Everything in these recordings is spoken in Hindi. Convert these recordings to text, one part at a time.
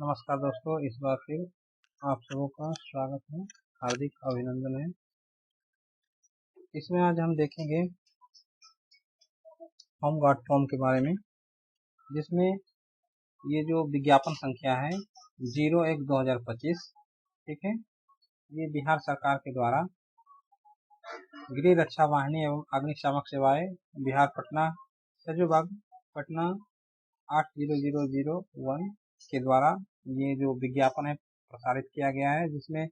नमस्कार दोस्तों, इस बार फिर आप सबों का स्वागत है, हार्दिक अभिनंदन है। इसमें आज हम देखेंगे होम गार्ड फॉर्म के बारे में, जिसमें ये जो विज्ञापन संख्या है 01/2025, ठीक है, ये बिहार सरकार के द्वारा गृह रक्षा वाहिनी एवं अग्निशामक सेवाएं बिहार पटना सजोबाग पटना 80001 के द्वारा ये जो विज्ञापन है प्रसारित किया गया है, जिसमें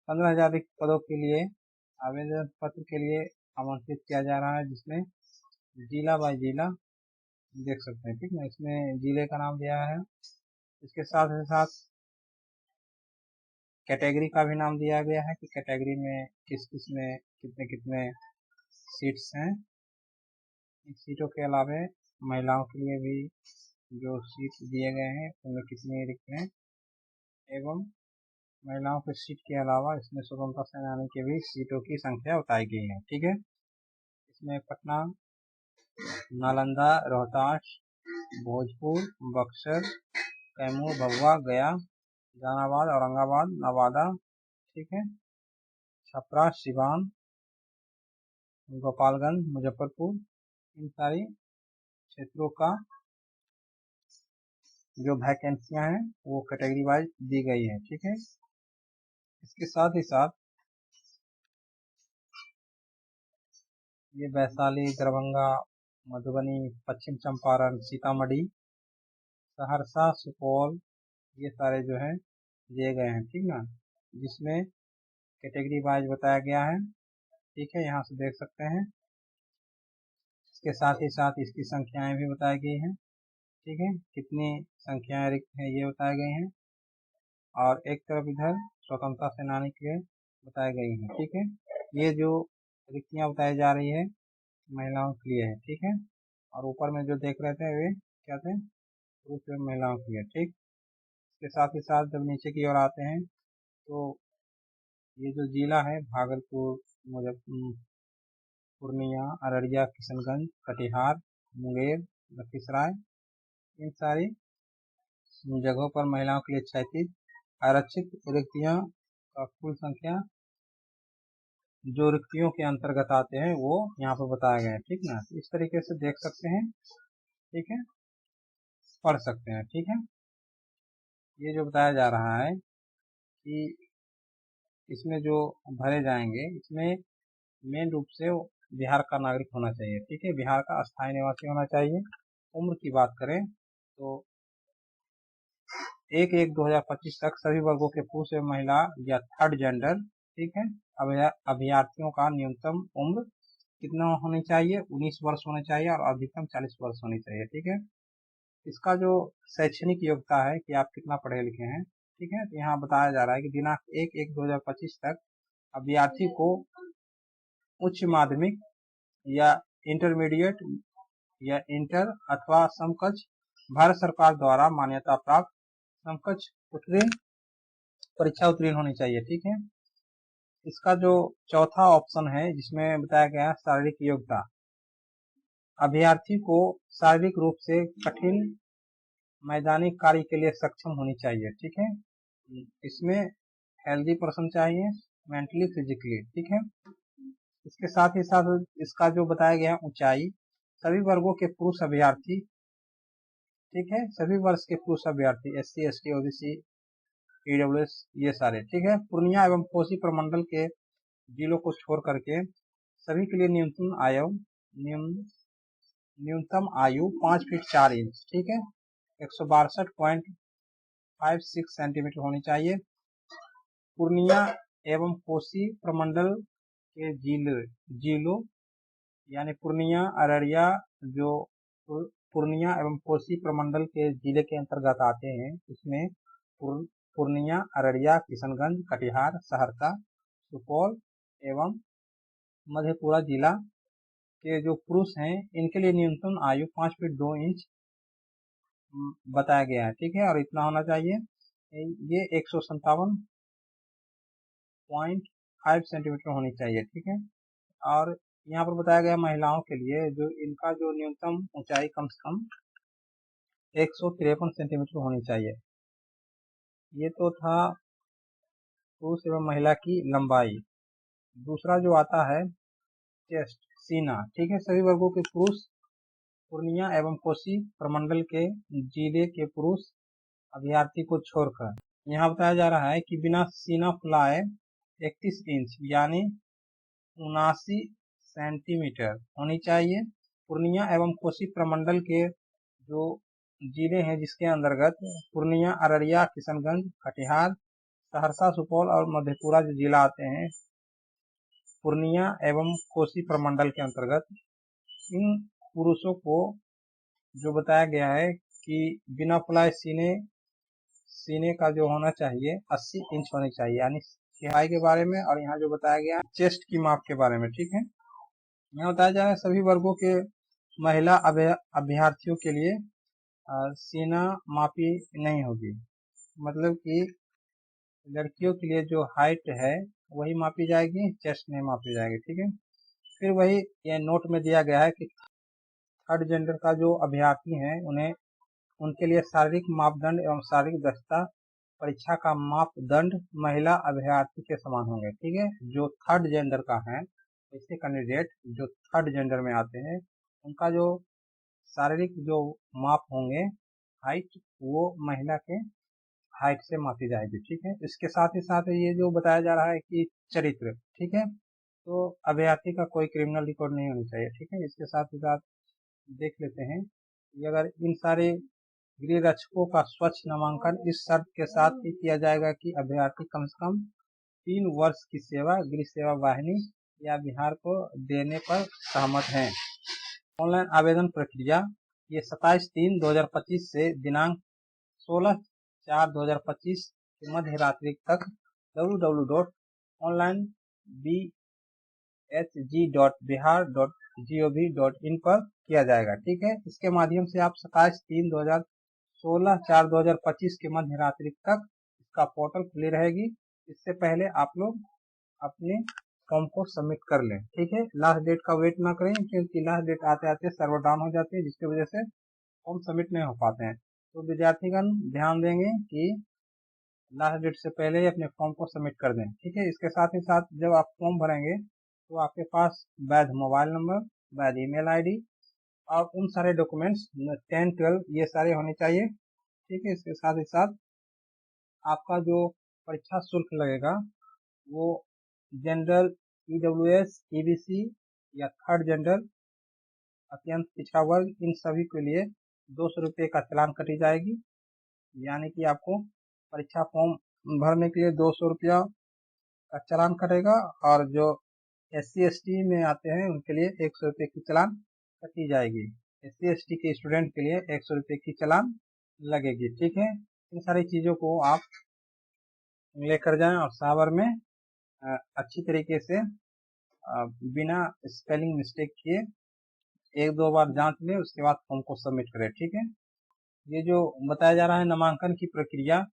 15,000 रिक्त पदों के लिए आवेदन पत्र के लिए आमंत्रित किया जा रहा है, जिसमें जिला बाय जिला देख सकते हैं, ठीक है। इसमें जिले का नाम दिया है, इसके साथ ही साथ कैटेगरी का भी नाम दिया गया है कि कैटेगरी में किस किस में कितने कितने सीट्स हैं। इन सीटों के अलावा महिलाओं के लिए भी जो सीट दिए गए हैं उनमें कितनी रिक्त हैं, एवं महिलाओं के सीट के अलावा इसमें स्वतंत्रता सेनानी के भी सीटों की संख्या बताई गई है, ठीक है। इसमें पटना, नालंदा, रोहतास, भोजपुर, बक्सर, कैमूर, भभुआ, गया, जहानाबाद, औरंगाबाद, नवादा, ठीक है, छपरा, सिवान, गोपालगंज, मुजफ्फरपुर, इन सारी क्षेत्रों का जो वैकेंसियां हैं वो कैटेगरी वाइज दी गई है, ठीक है। इसके साथ ही साथ ये वैशाली, दरभंगा, मधुबनी, पश्चिम चंपारण, सीतामढ़ी, सहरसा, सुपौल, ये सारे जो है दिए गए हैं, ठीक ना, जिसमें कैटेगरी वाइज बताया गया है, ठीक है, यहाँ से देख सकते हैं। इसके साथ ही साथ इसकी संख्याएं भी बताई गई हैं, ठीक है, कितनी संख्याएं रिक्त हैं ये बताई गई हैं, और एक तरफ इधर स्वतंत्रता सेनानी के लिए बताई गई हैं, ठीक है। ये जो रिक्तियां बताई जा रही है महिलाओं के लिए है, ठीक है, और ऊपर में जो देख रहे थे वे क्या थे, पुरुष एवं महिलाओं के लिए, ठीक। इसके साथ ही साथ जब नीचे की ओर आते हैं तो ये जो जिला है भागलपुर, मुजफ्फरपुर, पूर्णिया, अररिया, किशनगंज, कटिहार, मुंगेर, लखीसराय, इन सारी जगहों पर महिलाओं के लिए 36 आरक्षित रिक्तियां का कुल संख्या जो रिक्तियों के अंतर्गत आते हैं वो यहाँ पर बताया गया है, ठीक ना। इस तरीके से देख सकते हैं, ठीक है, पढ़ सकते हैं, ठीक है। ये जो बताया जा रहा है कि इसमें जो भरे जाएंगे, इसमें मेन रूप से बिहार का नागरिक होना चाहिए, ठीक है, बिहार का अस्थायी निवासी होना चाहिए। उम्र की बात करें तो 1/1/2025 तक सभी वर्गों के पुरुष एवं महिला या थर्ड जेंडर, ठीक है, अभ्यर्थियों का न्यूनतम उम्र कितना होनी चाहिए, 19 वर्ष होनी चाहिए और अधिकतम 40 वर्ष होनी चाहिए, ठीक है। इसका जो शैक्षणिक योग्यता है कि आप कितना पढ़े लिखे हैं, ठीक है, तो यहाँ बताया जा रहा है कि दिनांक 1/1/2025 तक अभ्यर्थी को उच्च माध्यमिक या इंटरमीडिएट या इंटर अथवा समकक्ष भारत सरकार द्वारा मान्यता प्राप्त समकक्ष उत्तीर्ण परीक्षा उत्तीर्ण होनी चाहिए, ठीक है। इसका जो चौथा ऑप्शन है जिसमें बताया गया शारीरिक योग्यता, अभ्यर्थी को शारीरिक रूप से कठिन मैदानी कार्य के लिए सक्षम होनी चाहिए, ठीक है। इसमें हेल्दी पर्सन चाहिए, मेंटली फिजिकली, ठीक है। इसके साथ ही साथ इसका जो बताया गया ऊंचाई, सभी वर्गों के पुरुष अभ्यर्थी, ठीक है, सभी वर्ष के पुरुष अभ्यर्थी SC ST OBC EWS ये सारे, ठीक है, पूर्णिया एवं कोसी प्रमंडल के जिलों को छोड़ करके सभी के लिए न्यूनतम आयु 5 फीट 4 इंच, ठीक है, 162.56 सेंटीमीटर होनी चाहिए। पूर्णिया एवं कोसी प्रमंडल के जिलों यानी पूर्णिया, अररिया, जो पूर्णिया एवं कोसी प्रमंडल के जिले के अंतर्गत आते हैं, इसमें पूर्णिया, अररिया, किशनगंज, कटिहार, सहरसा, सुपौल एवं मधेपुरा जिला के जो पुरुष हैं इनके लिए न्यूनतम आयु 5 फीट 2 इंच बताया गया है, ठीक है, और इतना होना चाहिए, ये 157.5 सेंटीमीटर होनी चाहिए, ठीक है। और यहाँ पर बताया गया महिलाओं के लिए जो इनका जो न्यूनतम ऊंचाई कम से कम 153 सेंटीमीटर होनी चाहिए, ये तो था पुरुष एवं महिला की लंबाई। दूसरा जो आता है चेस्ट, सीना, ठीक है, सभी वर्गों के पुरुष पूर्णिया एवं कोसी प्रमंडल के जिले के पुरुष अभ्यर्थी को छोड़कर। यहाँ बताया जा रहा है कि बिना सीना फुलाए 31 इंच यानी 79 सेंटीमीटर होनी चाहिए। पूर्णिया एवं कोसी प्रमंडल के जो जिले हैं जिसके अंतर्गत पूर्णिया, अररिया, किशनगंज, कटिहार, सहरसा, सुपौल और मधेपुरा जो जिला आते हैं पूर्णिया एवं कोसी प्रमंडल के अंतर्गत, इन पुरुषों को जो बताया गया है कि बिना फुलाए सीने का जो होना चाहिए 80 इंच होनी चाहिए, यानी चौड़ाई के बारे में। और यहाँ जो बताया गया चेस्ट की माप के बारे में, ठीक है। यहाँ बताया जा रहा है सभी वर्गों के महिला अभ्यर्थियों के लिए सीना मापी नहीं होगी, मतलब कि लड़कियों के लिए जो हाइट है वही मापी जाएगी, चेस्ट नहीं मापी जाएगी, ठीक है। फिर वही ये नोट में दिया गया है कि थर्ड जेंडर का जो अभ्यर्थी हैं उनके लिए शारीरिक मापदंड एवं शारीरिक दक्षता परीक्षा का मापदंड महिला अभ्यर्थी के समान होंगे, ठीक है। जो थर्ड जेंडर का है, ऐसे कैंडिडेट जो थर्ड जेंडर में आते हैं उनका जो शारीरिक जो माप होंगे हाइट, वो महिला के हाइट से मापी जाएगी, ठीक है। इसके साथ ही साथ ये जो बताया जा रहा है कि चरित्र, ठीक है, तो अभ्यर्थी का कोई क्रिमिनल रिकॉर्ड नहीं होनी चाहिए, ठीक है। इसके साथ ही साथ देख लेते हैं कि अगर इन सारे गृह रक्षकों का स्वच्छ नामांकन इस शर्त के साथ ही किया जाएगा कि अभ्यर्थी कम से कम 3 वर्ष की सेवा गृह सेवा वाहिनी या बिहार को देने पर सहमत हैं। ऑनलाइन आवेदन प्रक्रिया ये 27/3/2025 से दिनांक 16/4/2025 की मध्य रात्रि तक www.onlinebhg.bihar.gov.in पर किया जाएगा, ठीक है। इसके माध्यम से आप 27/3/2016/4/2025 के मध्य रात्रि तक इसका पोर्टल खुली रहेगी। इससे पहले आप लोग अपने फॉर्म को सबमिट कर लें, ठीक है। लास्ट डेट का वेट ना करें, क्योंकि लास्ट डेट आते आते सर्वर डाउन हो जाती है, जिसकी वजह से फॉर्म सबमिट नहीं हो पाते हैं। तो विद्यार्थीगण ध्यान देंगे कि लास्ट डेट से पहले ही अपने फॉर्म को सबमिट कर दें, ठीक है। इसके साथ ही साथ जब आप फॉर्म भरेंगे तो आपके पास वैध मोबाइल नंबर, वैध ईमेल आईडी और उन सारे डॉक्यूमेंट्स 10, 12 ये सारे होने चाहिए, ठीक है। इसके साथ ही साथ आपका जो परीक्षा शुल्क लगेगा वो जनरल, EWS, EBC या थर्ड जेंडर, अत्यंत पिछड़ा वर्ग, इन सभी के लिए 200 रुपये का चालान कटी जाएगी, यानी कि आपको परीक्षा फॉर्म भरने के लिए 200 रुपया का चालान कटेगा। और जो SC ST में आते हैं उनके लिए 100 रुपये की चालान कटी जाएगी। SC ST के स्टूडेंट के लिए 100 रुपये की चालान लगेगी, ठीक है। इन सारी चीज़ों को आप लेकर जाएं और सावर में अच्छी तरीके से बिना स्पेलिंग मिस्टेक किए 1-2 बार जांच लें, उसके बाद फॉर्म को सबमिट करें, ठीक है। ये जो बताया जा रहा है नामांकन की प्रक्रिया,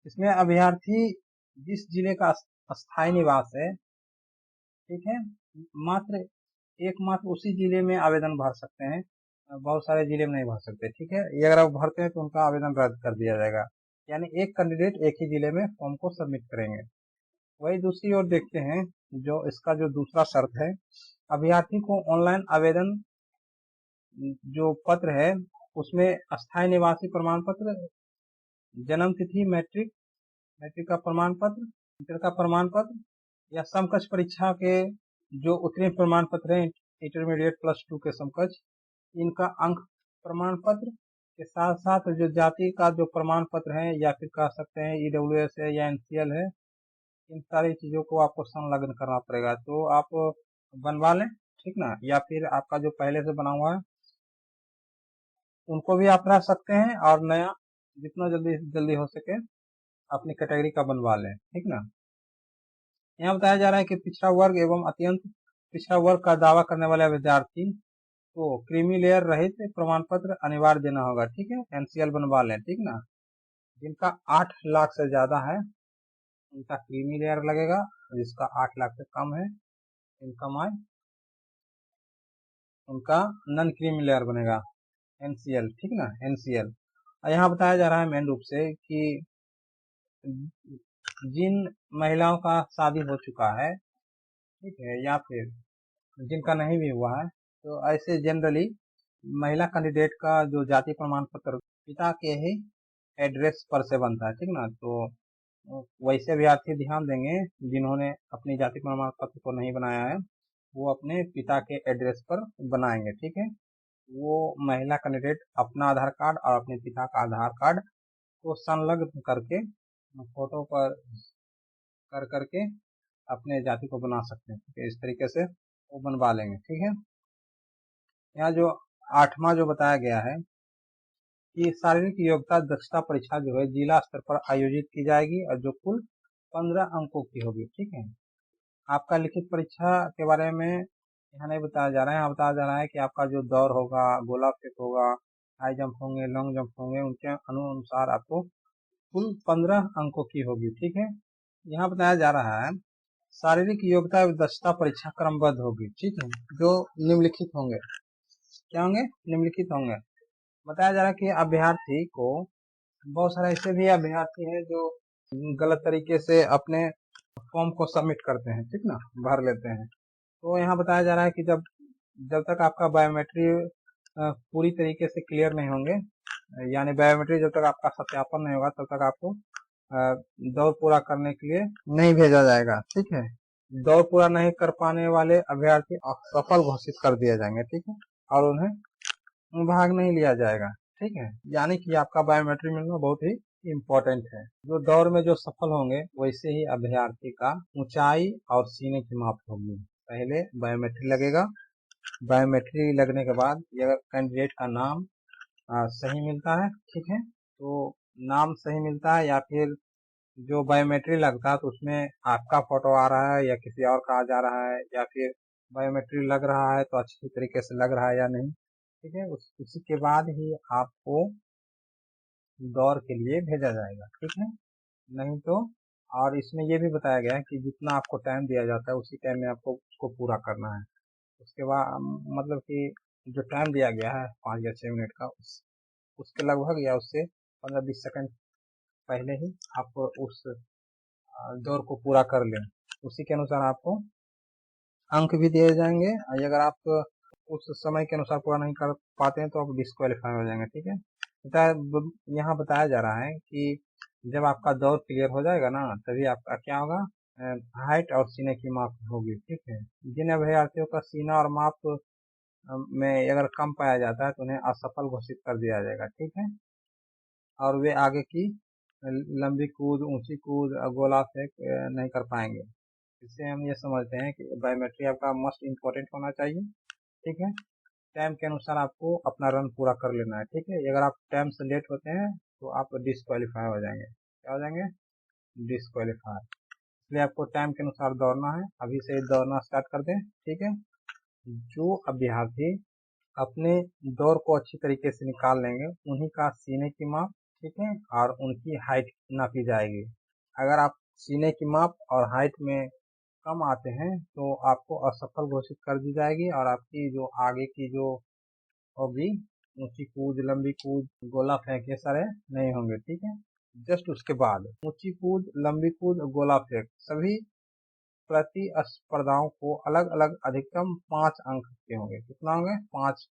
इसमें अभ्यर्थी जिस जिले का स्थायी निवास है, ठीक है, एकमात्र उसी जिले में आवेदन भर सकते हैं, बहुत सारे जिले में नहीं भर सकते, ठीक है। ये अगर आप भरते हैं तो उनका आवेदन रद्द कर दिया जाएगा, यानी एक कैंडिडेट एक ही जिले में फॉर्म को सबमिट करेंगे। वही दूसरी ओर देखते हैं जो इसका जो दूसरा शर्त है, अभ्यर्थी को ऑनलाइन आवेदन जो पत्र है उसमें स्थायी निवासी प्रमाण पत्र, जन्म तिथि, मैट्रिक का प्रमाण पत्र, इंटर का प्रमाण पत्र या समकक्ष परीक्षा के जो उत्तीर्ण प्रमाण पत्र हैं, इंटरमीडिएट +2 के समकक्ष, इनका अंक प्रमाण पत्र के साथ साथ जो जाति का जो प्रमाण पत्र है या फिर कह सकते हैं EWS है या NCL है, इन सारी चीज़ों को आपको संलग्न करना पड़ेगा। तो आप बनवा लें, ठीक ना, या फिर आपका जो पहले से बना हुआ है उनको भी आप रख सकते हैं, और नया जितना जल्दी हो सके अपनी कैटेगरी का बनवा लें, ठीक ना। यहाँ बताया जा रहा है कि पिछड़ा वर्ग एवं अत्यंत पिछड़ा वर्ग का दावा करने वाले विद्यार्थी को क्रीमी लेयर रहित प्रमाण पत्र अनिवार्य देना होगा, ठीक है। NCL बनवा लें, ठीक ना। जिनका 8 लाख से ज्यादा है उनका क्रीमी लेयर लगेगा, जिसका 8 लाख से कम है इनकम आय, उनका नॉन क्रीमी लेयर बनेगा, NCL, ठीक ना, NCL। यहाँ बताया जा रहा है मेन रूप से कि जिन महिलाओं का शादी हो चुका है, ठीक है, या फिर जिनका नहीं भी हुआ है, तो ऐसे जनरली महिला कैंडिडेट का जो जाति प्रमाण पत्र पिता के ही एड्रेस पर से बनता है, ठीक ना। तो वैसे अभ्यर्थी ध्यान देंगे जिन्होंने अपनी जाति प्रमाण पत्र को नहीं बनाया है, वो अपने पिता के एड्रेस पर बनाएंगे, ठीक है। वो महिला कैंडिडेट अपना आधार कार्ड और अपने पिता का आधार कार्ड को संलग्न करके फोटो पर कर करके अपने जाति को बना सकते हैं, ठीक है। इस तरीके से वो बनवा लेंगे, ठीक है। यहाँ जो 8वां जो बताया गया है कि शारीरिक योग्यता दक्षता परीक्षा जो है जिला स्तर पर आयोजित की जाएगी और जो कुल 15 अंकों की होगी, ठीक है। आपका लिखित परीक्षा के बारे में यहाँ नहीं बताया जा रहा है, यहाँ बताया जा रहा है कि आपका जो दौड़ होगा, गोला फेंक होगा, हाई जंप होंगे, लॉन्ग जंप होंगे, उनके अनुसार आपको कुल 15 अंकों की होगी, ठीक है। यहाँ बताया जा रहा है शारीरिक योग्यता एवं दक्षता परीक्षा क्रमबद्ध होगी, ठीक है। जो निम्नलिखित होंगे, क्या होंगे, निम्नलिखित होंगे। बताया जा रहा है कि अभ्यर्थी को, बहुत सारे ऐसे भी अभ्यर्थी हैं जो गलत तरीके से अपने फॉर्म को सबमिट करते हैं, ठीक ना, भर लेते हैं। तो यहाँ बताया जा रहा है कि जब तक आपका बायोमेट्रिक पूरी तरीके से क्लियर नहीं होंगे, यानी बायोमेट्रिक जब तक आपका सत्यापन नहीं होगा, तब तक आपको दौड़ पूरा करने के लिए नहीं भेजा जाएगा, ठीक है। दौड़ पूरा नहीं कर पाने वाले अभ्यर्थी असफल घोषित कर दिए जाएंगे, ठीक है, और उन्हें भाग नहीं लिया जाएगा, ठीक है। यानी कि आपका बायोमेट्रिक मिलना बहुत ही इम्पोर्टेंट है। जो दौड़ में जो सफल होंगे वैसे ही अभ्यर्थी का ऊंचाई और सीने की माप होगी। पहले बायोमेट्रिक लगेगा, बायोमेट्रिक लगने के बाद अगर कैंडिडेट का नाम सही मिलता है, ठीक है, तो नाम सही मिलता है, या फिर जो बायोमेट्रिक लगता है तो उसमें आपका फोटो आ रहा है या किसी और का आ जा रहा है, या फिर बायोमेट्रिक लग रहा है तो अच्छी तरीके से लग रहा है या नहीं, ठीक है। उसी के बाद ही आपको दौड़ के लिए भेजा जाएगा, ठीक है। नहीं तो, और इसमें ये भी बताया गया है कि जितना आपको टाइम दिया जाता है उसी टाइम में आपको उसको पूरा करना है। उसके बाद मतलब कि जो टाइम दिया गया है 5 या 6 मिनट का, उसके लगभग या उससे 15-20 सेकंड पहले ही आप उस दौड़ को पूरा कर लें। उसी के अनुसार आपको अंक भी दिए जाएंगे, और अगर आप उस समय के अनुसार पूरा नहीं कर पाते हैं तो आप डिस्क्वालीफाई हो जाएंगे, ठीक है। यहाँ बताया जा रहा है कि जब आपका दौर क्लियर हो जाएगा ना, तभी आपका क्या होगा, हाइट और सीने की माप होगी, ठीक है। जिन अभ्यर्थियों का सीना और माप में अगर कम पाया जाता है तो उन्हें असफल घोषित कर दिया जाएगा, ठीक है। और वे आगे की लंबी कूद, ऊंची कूद, गोला फेंक नहीं कर पाएंगे। इससे हम ये समझते हैं कि बायोमेट्रिक आपका मस्ट इम्पोर्टेंट होना चाहिए, ठीक है। टाइम के अनुसार आपको अपना रन पूरा कर लेना है, ठीक है। अगर आप टाइम से लेट होते हैं तो आप डिस्क्वालीफाई हो जाएंगे, क्या हो जाएंगे, डिस्क्वालीफाई। इसलिए आपको टाइम के अनुसार दौड़ना है, अभी से ही दौड़ना स्टार्ट कर दें, ठीक है। जो अभ्यर्थी अपने दौड़ को अच्छी तरीके से निकाल लेंगे उन्हीं का सीने की माप, ठीक है, और उनकी हाइट नापी जाएगी। अगर आप सीने की माप और हाइट में कम आते हैं तो आपको असफल घोषित कर दी जाएगी, और आपकी जो आगे की जो होगी, ऊंची कूद, लंबी कूद, गोला फेंक, ये सारे नहीं होंगे, ठीक है। जस्ट उसके बाद ऊंची कूद, लंबी कूद, गोला फेंक सभी प्रतिस्पर्धाओं को अलग अलग अधिकतम 5 अंक के होंगे। कितना होंगे, 5।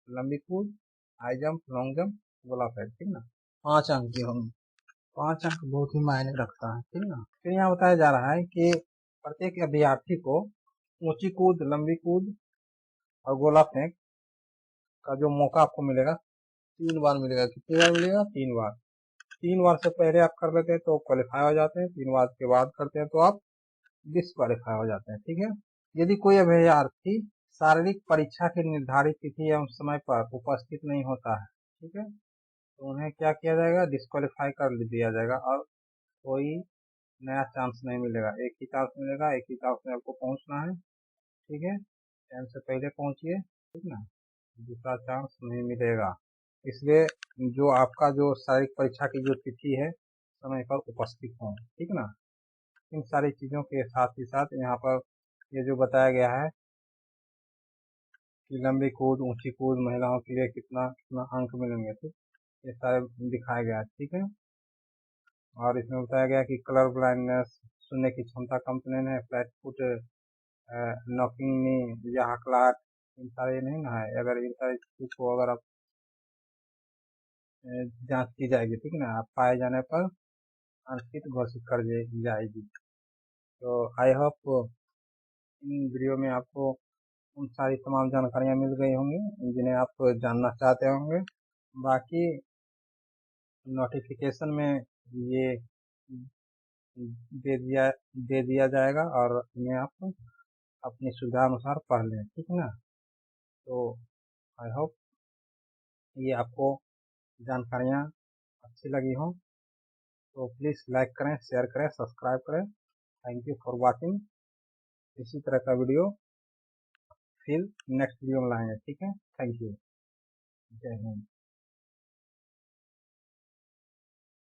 लंबी कूद, हाई जंप, लॉन्ग जंप, गोला फेंक, ठीक ना, 5 अंक के होंगे। 5 अंक बहुत ही मायने रखता है, ठीक ना। फिर यहाँ बताया जा रहा है कि प्रत्येक अभ्यर्थी को ऊंची कूद, लंबी कूद और गोला फेंक का जो मौका आपको मिलेगा 3 बार मिलेगा। कितनी बार मिलेगा, 3 बार। 3 बार से पहले आप कर लेते हैं तो क्वालिफाई हो जाते हैं, 3 बार के बाद करते हैं तो आप डिस्क्वालीफाई हो जाते हैं, ठीक है। यदि कोई अभ्यर्थी शारीरिक परीक्षा की निर्धारित तिथि एवं समय पर उपस्थित नहीं होता है, ठीक है, तो उन्हें क्या किया जाएगा, डिस्क्वालीफाई कर दिया जाएगा, और कोई नया चांस नहीं मिलेगा। एक ही चांस मिलेगा, एक ही चांस में आपको पहुंचना है, ठीक है। टाइम से पहले पहुंचिए, ठीक ना, दूसरा चांस नहीं मिलेगा। इसलिए जो आपका जो शारीरिक परीक्षा की जो तिथि है समय पर उपस्थित हों, ठीक ना। इन सारी चीज़ों के साथ ही साथ यहाँ पर ये जो बताया गया है कि लंबी कूद, ऊंची कूद महिलाओं के लिए कितना कितना अंक मिलेंगे, ठीक, ये सारे दिखाया गया है, ठीक है। और इसमें बताया गया कि कलर ब्लाइंडनेस, सुनने की क्षमता कम तो नहीं है, फ्लैट फुट, नॉकिंग में या हकलाहट, इन सारे नहीं ना है। अगर इन सारी चीज़ को अगर आप जांच की जाएगी, ठीक ना, आप पाए जाने पर अनफिट घोषित कर जाएगी। तो आई होप इन वीडियो में आपको उन सारी तमाम जानकारियाँ मिल गई होंगी जिन्हें आप जानना चाहते होंगे। बाकी नोटिफिकेशन में ये दे दिया जाएगा और इन्हें आप अपनी सुविधा अनुसार पढ़ लें, ठीक है ना। तो आई होप ये आपको जानकारियाँ अच्छी लगी हों। तो प्लीज़ लाइक करें, शेयर करें, सब्सक्राइब करें। Thank you for watching. इसी तरह का वीडियो फिर नेक्स्ट वीडियो में लाएंगे, ठीक है। Thank you. जय हिंद।